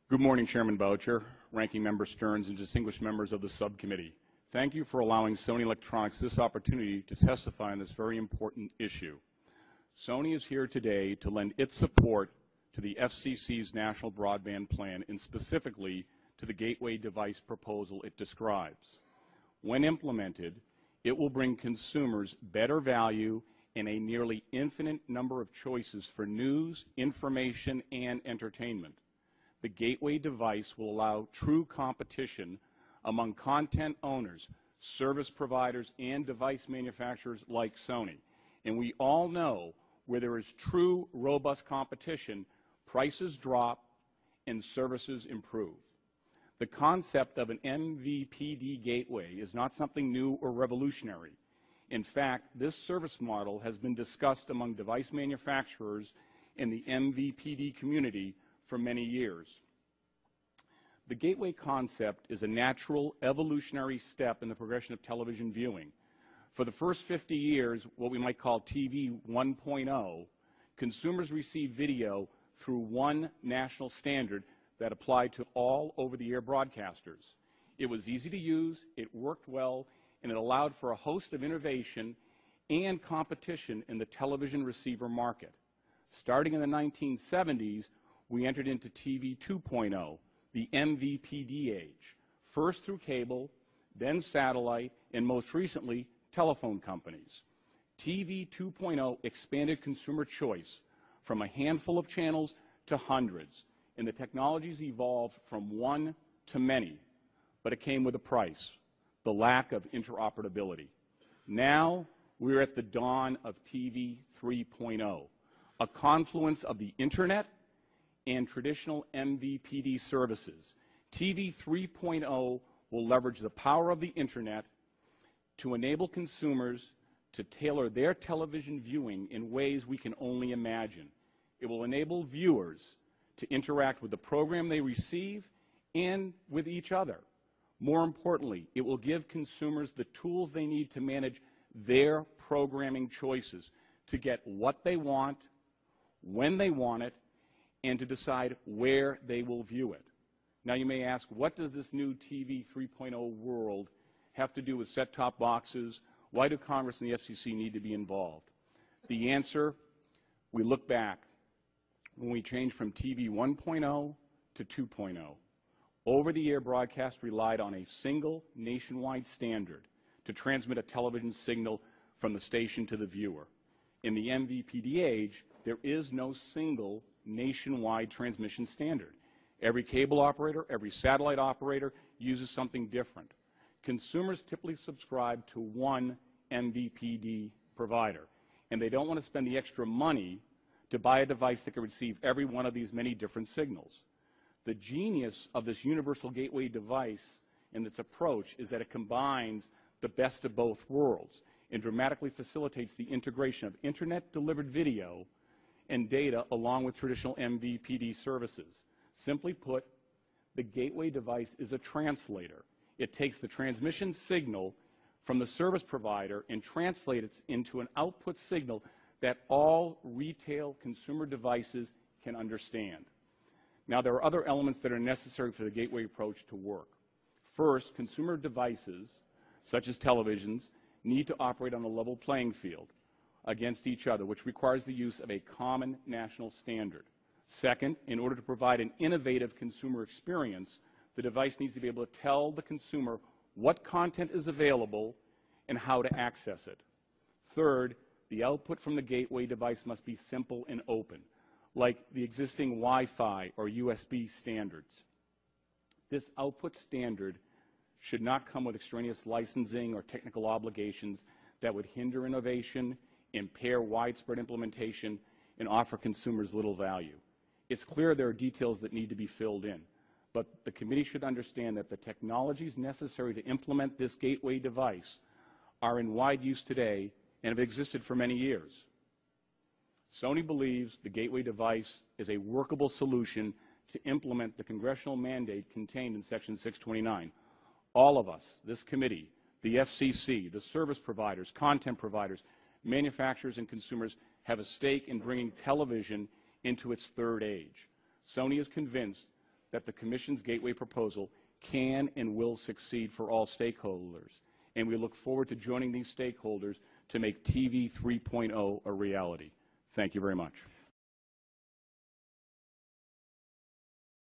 Good morning, Chairman Boucher, Ranking Member Stearns, and distinguished members of the subcommittee. Thank you for allowing Sony Electronics this opportunity to testify on this very important issue. Sony is here today to lend its support to the FCC's National Broadband Plan and specifically to the gateway device proposal it describes. When implemented, it will bring consumers better value and a nearly infinite number of choices for news, information, and entertainment. The gateway device will allow true competition among content owners, service providers, and device manufacturers like Sony. And we all know where there is true, robust competition, prices drop and services improve. The concept of an MVPD gateway is not something new or revolutionary. In fact, this service model has been discussed among device manufacturers in the MVPD community for many years. The gateway concept is a natural evolutionary step in the progression of television viewing. For the first 50 years, what we might call TV 1.0, consumers received video through one national standard that applied to all over-the-air broadcasters. It was easy to use, it worked well, and it allowed for a host of innovation and competition in the television receiver market. Starting in the 1970s, we entered into TV 2.0, the MVPD age, first through cable, then satellite, and most recently, telephone companies. TV 2.0 expanded consumer choice from a handful of channels to hundreds, and the technologies evolved from one to many, but it came with a price, the lack of interoperability. Now, we're at the dawn of TV 3.0, a confluence of the Internet and traditional MVPD services. TV 3.0 will leverage the power of the Internet to enable consumers to tailor their television viewing in ways we can only imagine. It will enable viewers to interact with the program they receive and with each other. More importantly, it will give consumers the tools they need to manage their programming choices, to get what they want, when they want it, and to decide where they will view it. Now you may ask, what does this new TV 3.0 world have to do with set-top boxes? Why do Congress and the FCC need to be involved? The answer, we look back when we changed from TV 1.0 to 2.0. Over-the-air broadcast relied on a single nationwide standard to transmit a television signal from the station to the viewer. In the MVPD age, there is no single nationwide transmission standard. Every cable operator, every satellite operator uses something different. Consumers typically subscribe to one MVPD provider, and they don't want to spend the extra money to buy a device that can receive every one of these many different signals. The genius of this universal gateway device and its approach is that it combines the best of both worlds and dramatically facilitates the integration of Internet-delivered video and data along with traditional MVPD services. Simply put, the gateway device is a translator. It takes the transmission signal from the service provider and translates it into an output signal that all retail consumer devices can understand. Now, there are other elements that are necessary for the gateway approach to work. First, consumer devices, such as televisions, need to operate on a level playing field against each other, which requires the use of a common national standard. Second, in order to provide an innovative consumer experience, the device needs to be able to tell the consumer what content is available and how to access it. Third, the output from the gateway device must be simple and open, like the existing Wi-Fi or USB standards. This output standard should not come with extraneous licensing or technical obligations that would hinder innovation, impair widespread implementation, and offer consumers little value. It's clear there are details that need to be filled in, but the committee should understand that the technologies necessary to implement this gateway device are in wide use today and have existed for many years. Sony believes the gateway device is a workable solution to implement the congressional mandate contained in Section 629. All of us, this committee, the FCC, the service providers, content providers, manufacturers, and consumers have a stake in bringing television into its third age. Sony is convinced that the Commission's Gateway proposal can and will succeed for all stakeholders, and we look forward to joining these stakeholders to make TV 3.0 a reality. Thank you very much.